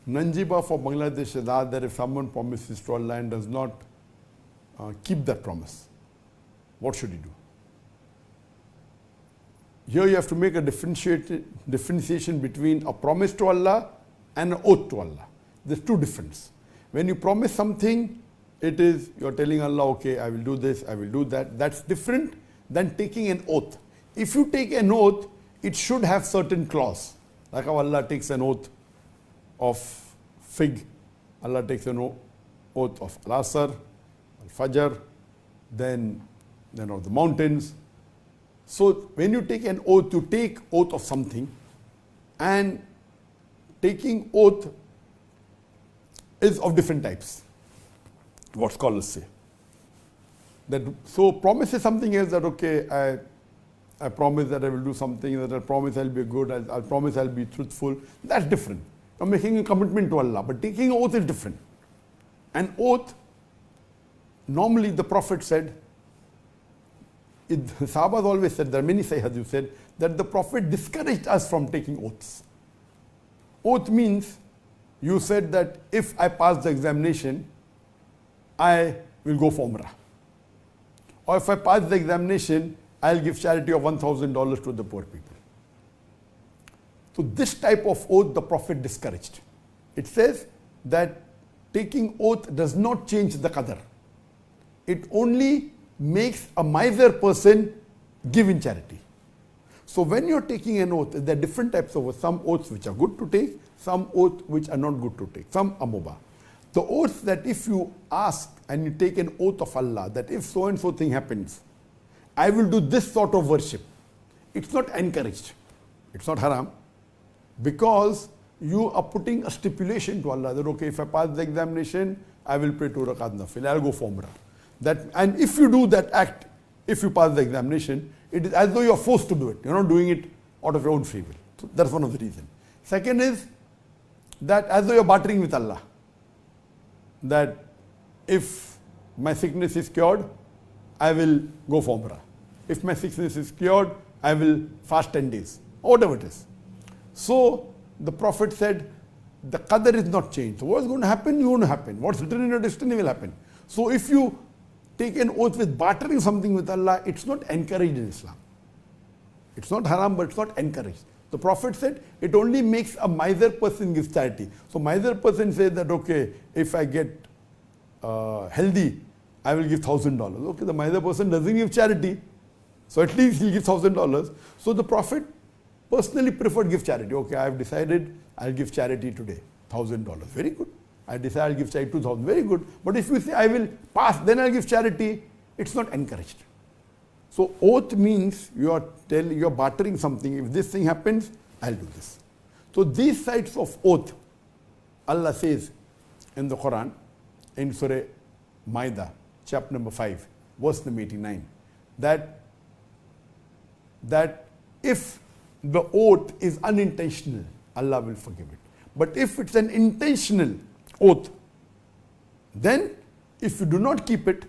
Nanjiba for Bangladesh has asked that if someone promises to Allah and does not keep that promise, what should he do? Here you have to make a differentiation between a promise to Allah and an oath to Allah. There's two differences. When you promise something, it is you're telling Allah, okay, I will do this, I will do that. That's different than taking an oath. If you take an oath, it should have certain clause. Like how Allah takes an oath of fig, Allah takes an oath of Al-Asr, Al-Fajr, then of the mountains. So when you take an oath, you take oath of something, and taking oath is of different types, what scholars say. So promise is something else, that okay, I promise that I will do something, that I promise I'll be good, I'll promise I'll be truthful. That's different. I'm making a commitment to Allah, but taking an oath is different. An oath, normally the Prophet said, Sahabas always said, there are many Sayyidus said, that the Prophet discouraged us from taking oaths. Oath means, you said that if I pass the examination, I will go for Umrah. Or if I pass the examination, I'll give charity of $1,000 to the poor people. So this type of oath the Prophet discouraged. It says that taking oath does not change the qadr. It only makes a miser person give in charity. So when you're taking an oath, there are different types of oaths. Some oaths which are good to take, some oaths which are not good to take, some are mubah. The oaths that if you ask and you take an oath of Allah, that if so and so thing happens, I will do this sort of worship. It's not encouraged. It's not haram. Because you are putting a stipulation to Allah that okay, if I pass the examination, I will pray 2 rakat nafil, I'll go for Umrah. And if you do that act, if you pass the examination, it is as though you are forced to do it. You're not doing it out of your own free will. So that's one of the reasons. Second is that as though you're bartering with Allah. That if my sickness is cured, I will go for Umrah. If my sickness is cured, I will fast 10 days. Or whatever it is. So the Prophet said, the qadr is not changed. So what's going to happen, going to happen. What's written in your destiny will happen. So if you take an oath with bartering something with Allah, it's not encouraged in Islam. It's not haram, but it's not encouraged. The Prophet said, it only makes a miser person give charity. So miser person says that, okay, if I get healthy, I will give $1,000. Okay, the miser person doesn't give charity, so at least he'll give $1,000. So the Prophet personally preferred give charity. Okay, I have decided I'll give charity today, $1,000. Very good. I decide I'll give charity 2,000. Very good. But if you say I will pass, then I'll give charity, it's not encouraged. So oath means you're bartering something. If this thing happens, I'll do this. So these sides of oath, Allah says in the Quran, in Surah Maida, chapter number 5, verse number 89, that if the oath is unintentional, Allah will forgive it. But if it's an intentional oath, then if you do not keep it,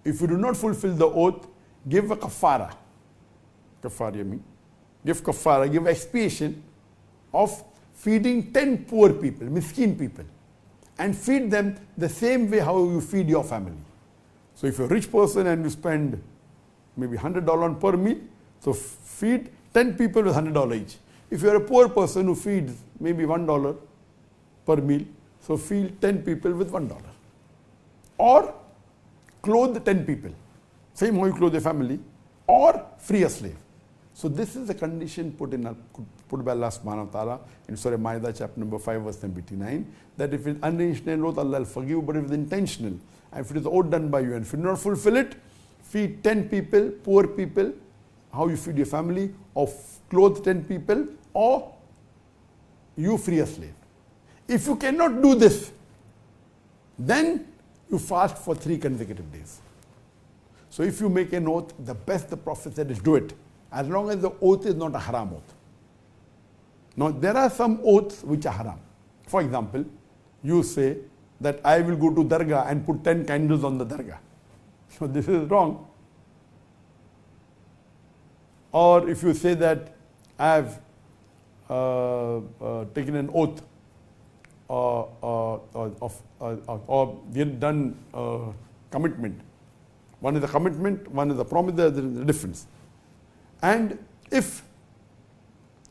if you do not fulfill the oath, give a kafara. Kafara means give kafara, give expiation of feeding 10 poor people, miskin people, and feed them the same way how you feed your family. So if you're a rich person and you spend maybe $100 per meal, so feed 10 people with $100 each. If you're a poor person who feeds maybe $1 per meal, so feed 10 people with $1. Or clothe 10 people, same how you clothe a family, or free a slave. So this is the condition put by Allah subhanahu wa ta'ala in Surah Maida chapter number 5 verse number 89, that if it's unintentional oath, Allah will forgive, but if it's intentional, and if it is oath done by you, and if you do not fulfill it, feed 10 people, poor people, how you feed your family, or clothe 10 people, or you free a slave. If you cannot do this, then you fast for 3 consecutive days. So if you make an oath, the best the Prophet said is do it, as long as the oath is not a haram oath. Now there are some oaths which are haram. For example, you say that I will go to Dargah and put 10 candles on the Dargah. So this is wrong. Or if you say that I have taken an oath or we have done commitment. One is a commitment, one is a promise, there is a difference. And if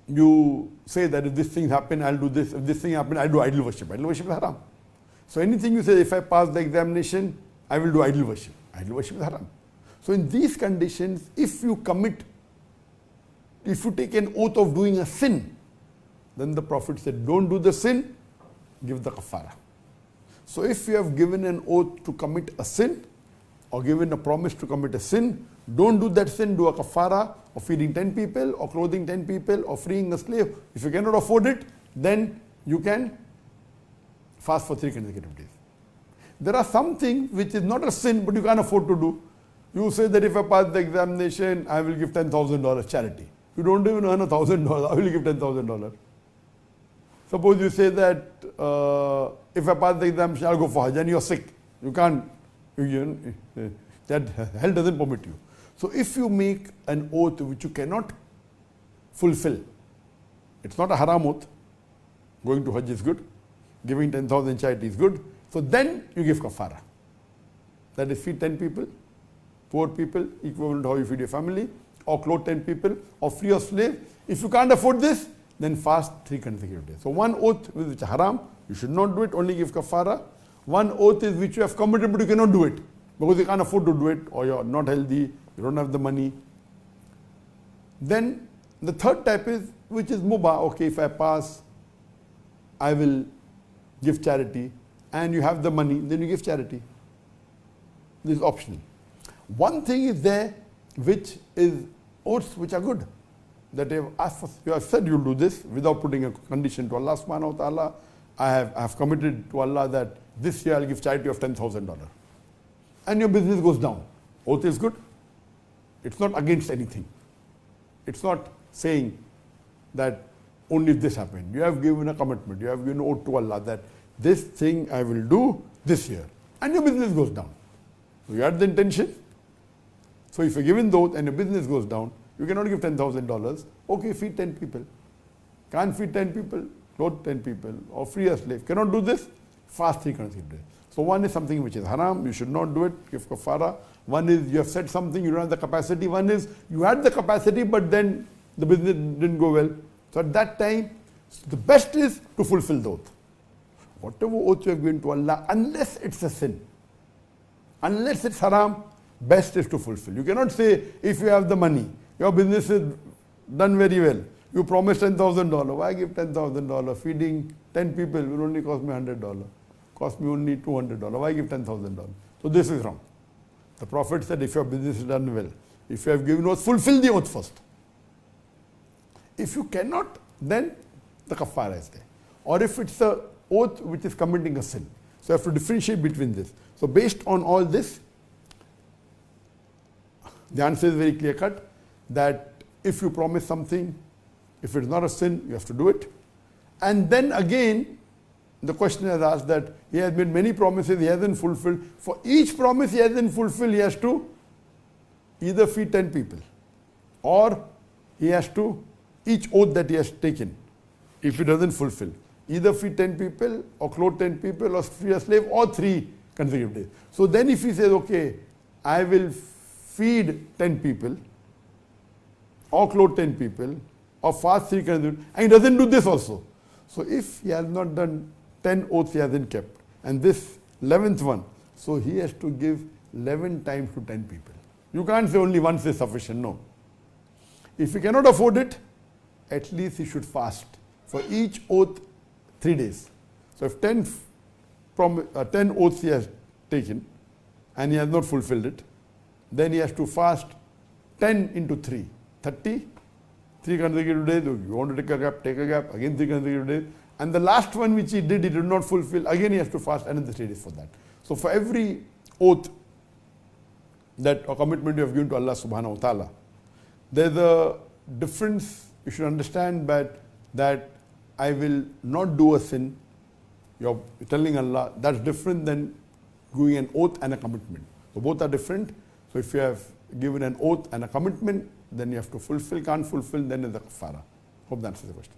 you say that if this thing happen, I'll do this, if this thing happen, I'll do idol worship. Idol worship is haram. So anything you say, if I pass the examination, I will do idol worship. Idol worship is haram. So in these conditions, if you take an oath of doing a sin, then the Prophet said, don't do the sin, give the kafara. So if you have given an oath to commit a sin, or given a promise to commit a sin, don't do that sin, do a kafara of feeding 10 people, or clothing 10 people, or freeing a slave. If you cannot afford it, then you can fast for 3 consecutive days. There are some things which is not a sin, but you can't afford to do. You say that if I pass the examination, I will give $10,000 charity. You don't even earn $1,000, I will give $10,000. Suppose you say that if I pass the examination, I'll go for Hajj, and you're sick. You can't, that hell doesn't permit you. So if you make an oath which you cannot fulfill, it's not a haram oath. Going to Hajj is good. Giving 10,000 charity is good. So then you give kafara. That is, feed 10 people, poor people, equivalent to how you feed your family, or clothe 10 people, or free a slave. If you can't afford this, then fast 3 consecutive days. So one oath which is haram, you should not do it, only give kafara. One oath is which you have committed, but you cannot do it because you can't afford to do it, or you're not healthy, you don't have the money. Then the third type is which is mubah. Okay, if I pass, I will give charity, and you have the money, then you give charity. This is optional. One thing is there which is oaths which are good. That you have said you'll do this without putting a condition to Allah subhanahu wa ta'ala. I have committed to Allah that this year I'll give charity of $10,000. And your business goes down. Oath is good. It's not against anything. It's not saying that only if this happened. You have given a commitment. You have given oath to Allah that this thing I will do this year. And your business goes down. So you had the intention. So if you're given the oath and your business goes down, you cannot give $10,000. Okay, feed 10 people. Can't feed 10 people, clothe 10 people, or free a slave. Cannot do this, fast 3 consecutive days. So one is something which is haram, you should not do it, give kafara. One is you have said something, you don't have the capacity. One is you had the capacity, but then the business didn't go well. So at that time, the best is to fulfill the oath. Whatever oath you have given to Allah, unless it's a sin, unless it's haram, best is to fulfill. You cannot say, if you have the money, your business is done very well, you promised $10,000. Why give $10,000? Feeding 10 people will only cost me $100. Cost me only $200. Why give $10,000? So this is wrong. The Prophet said, if your business is done well, if you have given oath, fulfill the oath first. If you cannot, then the kafara is there. Or if it's a oath which is committing a sin. So you have to differentiate between this. So based on all this, the answer is very clear cut, that if you promise something, if it's not a sin, you have to do it. And then again, the questioner has asked that he has made many promises, he hasn't fulfilled. For each promise he hasn't fulfilled, he has to either feed 10 people, or he has to, each oath that he has taken, if he doesn't fulfill, either feed 10 people, or clothe 10 people, or free a slave, or 3 consecutive days. So then if he says, okay, I will feed 10 people, or clothe 10 people, or fast 3 consecutive, and he doesn't do this also. So if he has not done 10 oaths he hasn't kept, and this 11th one, so he has to give 11 times to 10 people. You can't say only once is sufficient, no. If he cannot afford it, at least he should fast for each oath 3 days. So if 10 oaths he has taken, and he has not fulfilled it, then he has to fast 10 into 3, 30, 3 consecutive days. You want to take a gap, again 3 consecutive days. And the last one which he did not fulfill, again he has to fast another 3 days for that. So for every oath that or commitment you have given to Allah subhanahu wa ta'ala, there's a difference. You should understand that I will not do a sin. You're telling Allah, that's different than giving an oath and a commitment. So both are different. So if you have given an oath and a commitment, then you have to fulfill. Can't fulfill, then is the kafara. Hope that answers the question.